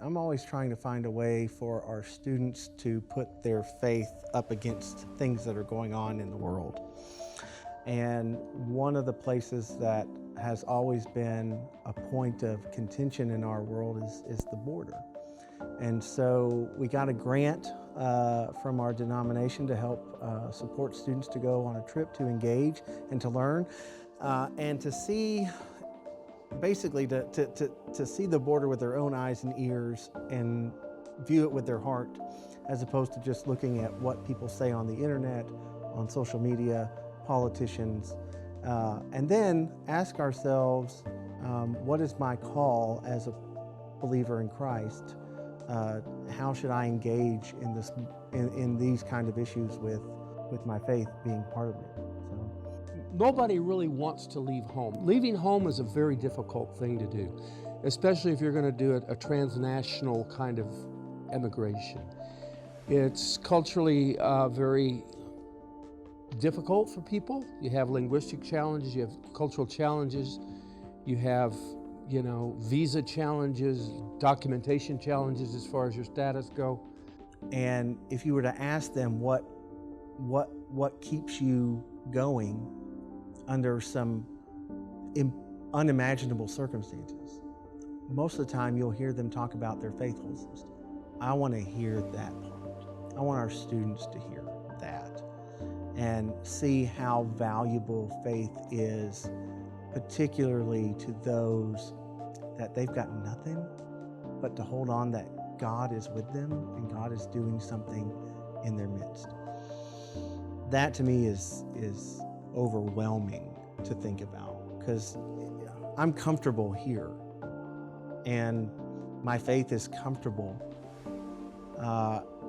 I'm always trying to find a way for our students to put their faith up against things that are going on in the world. And one of the places that has always been a point of contention in our world is the border. And so we got a grant from our denomination to help support students to go on a trip to engage and to learn and to see, basically to see the border with their own eyes and ears and view it with their heart, as opposed to just looking at what people say on the internet, on social media, politicians, and then ask ourselves, what is my call as a believer in Christ? How should I engage in this, in these kind of issues with my faith being part of it? So. Nobody really wants to leave home. Leaving home is a very difficult thing to do, especially if you're going to do a transnational kind of emigration. It's culturally very difficult for people. You have linguistic challenges, you have cultural challenges, you have, you know, visa challenges, documentation challenges as far as your status go. And if you were to ask them what keeps you going under some unimaginable circumstances, most of the time you'll hear them talk about their faithfulness. I want to hear that part. I want our students to hear that and see how valuable faith is, particularly to those that they've got nothing but to hold on that God is with them and God is doing something in their midst. That to me is overwhelming to think about, because I'm comfortable here and my faith is comfortable.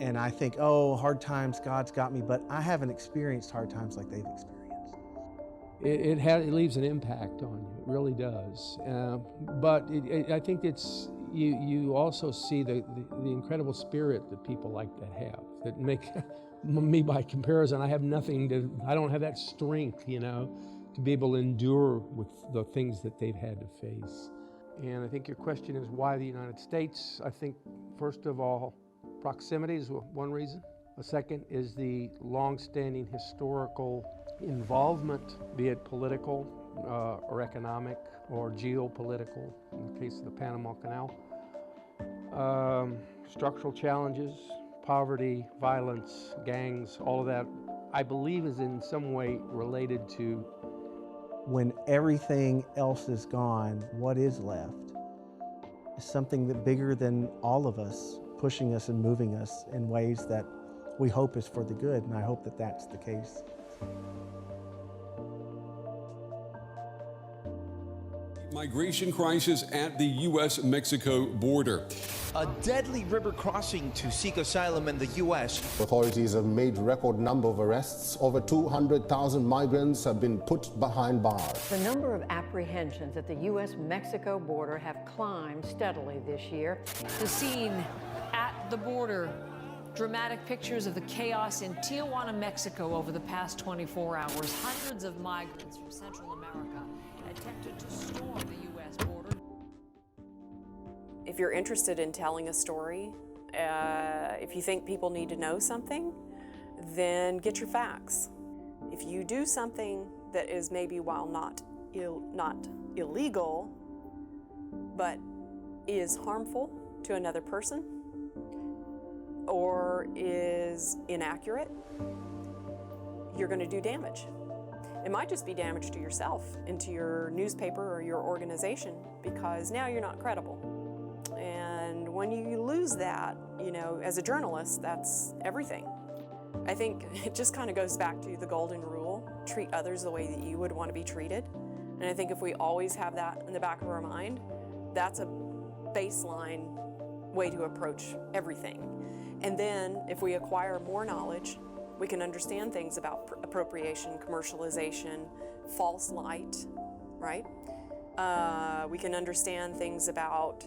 And I think, oh, hard times, God's got me, but I haven't experienced hard times like they've experienced. It leaves an impact on you, it really does. But I think it's, you also see the incredible spirit that people like that have, that make me, by comparison, I have nothing I don't have that strength, you know, to be able to endure with the things that they've had to face. And I think your question is why the United States? I think, first of all, proximity is one reason. A second is the long-standing historical involvement, be it political or economic or geopolitical, in the case of the Panama Canal. Structural challenges, poverty, violence, gangs, all of that, I believe is in some way related to. When everything else is gone, what is left is something that bigger than all of us, pushing us and moving us in ways that we hope is for the good, and I hope that that's the case. Migration crisis at the U.S.-Mexico border. A deadly river crossing to seek asylum in the U.S. Authorities have made record number of arrests. Over 200,000 migrants have been put behind bars. The number of apprehensions at the U.S.-Mexico border have climbed steadily this year. The scene at the border. Dramatic pictures of the chaos in Tijuana, Mexico over the past 24 hours. Hundreds of migrants from Central America attempted to storm the U.S. border. If you're interested in telling a story, if you think people need to know something, then get your facts. If you do something that is maybe, while not illegal, but is harmful to another person, or is inaccurate, you're going to do damage. It might just be damage to yourself and to your newspaper or your organization, because now you're not credible. And when you lose that, you know, as a journalist, that's everything. I think it just kind of goes back to the golden rule: treat others the way that you would want to be treated. And I think if we always have that in the back of our mind, that's a baseline way to approach everything. And then if we acquire more knowledge, we can understand things about appropriation, commercialization, false light, right? We can understand things about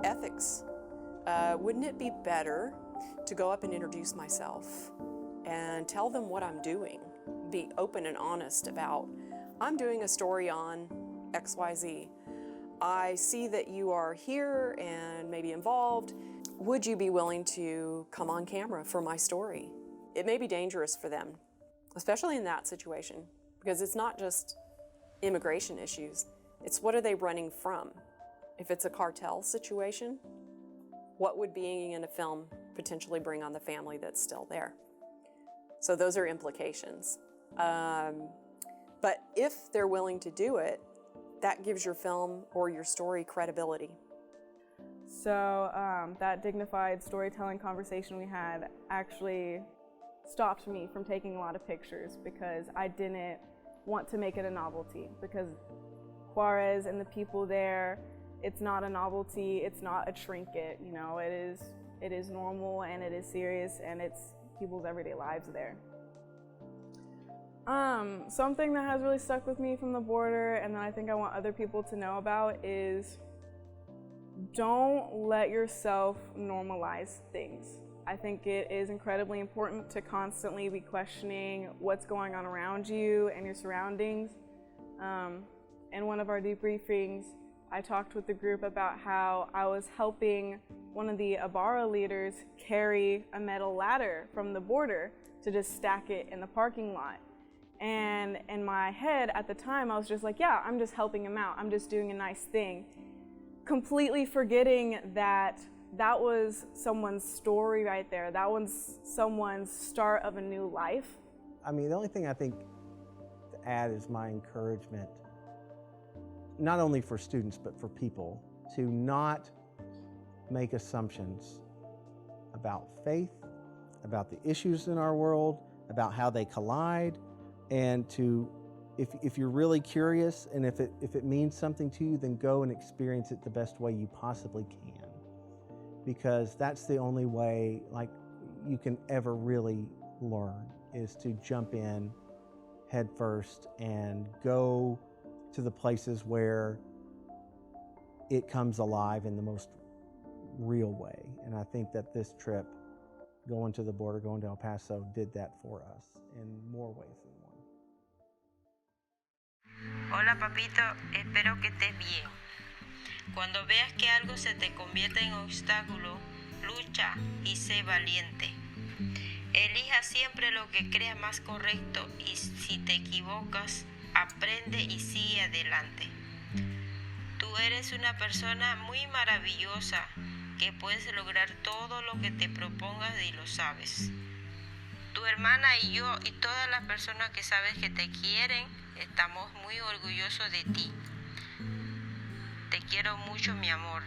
ethics. Wouldn't it be better to go up and introduce myself and tell them what I'm doing? Be open and honest about, I'm doing a story on XYZ. I see that you are here and maybe involved. Would you be willing to come on camera for my story? It may be dangerous for them, especially in that situation, because it's not just immigration issues. It's what are they running from? If it's a cartel situation, what would being in a film potentially bring on the family that's still there? So those are implications. But if they're willing to do it, that gives your film or your story credibility. So that dignified storytelling conversation we had actually stopped me from taking a lot of pictures because I didn't want to make it a novelty, because Juarez and the people there, it's not a novelty, it's not a trinket, you know, it is normal and it is serious and it's people's everyday lives there. Something that has really stuck with me from the border and that I think I want other people to know about is don't let yourself normalize things. I think it is incredibly important to constantly be questioning what's going on around you and your surroundings. In one of our debriefings, I talked with the group about how I was helping one of the Ibarra leaders carry a metal ladder from the border to just stack it in the parking lot. And in my head at the time, I was just like, yeah, I'm just helping him out. I'm just doing a nice thing. Completely forgetting that that was someone's story right there. That was someone's start of a new life. I mean, the only thing I think to add is my encouragement, not only for students, but for people, to not make assumptions about faith, about the issues in our world, about how they collide, and to, if you're really curious and if it means something to you, then go and experience it the best way you possibly can. Because that's the only way like you can ever really learn, is to jump in head first and go to the places where it comes alive in the most real way. And I think that this trip, going to the border, going to El Paso, did that for us in more ways than one. Hola papito, espero que estés bien. Cuando veas que algo se te convierte en obstáculo, lucha y sé valiente. Elija siempre lo que creas más correcto y si te equivocas, aprende y sigue adelante. Tú eres una persona muy maravillosa que puedes lograr todo lo que te propongas y lo sabes. Tu hermana y yo y todas las personas que sabes que te quieren, estamos muy orgullosos de ti. Te quiero mucho, mi amor.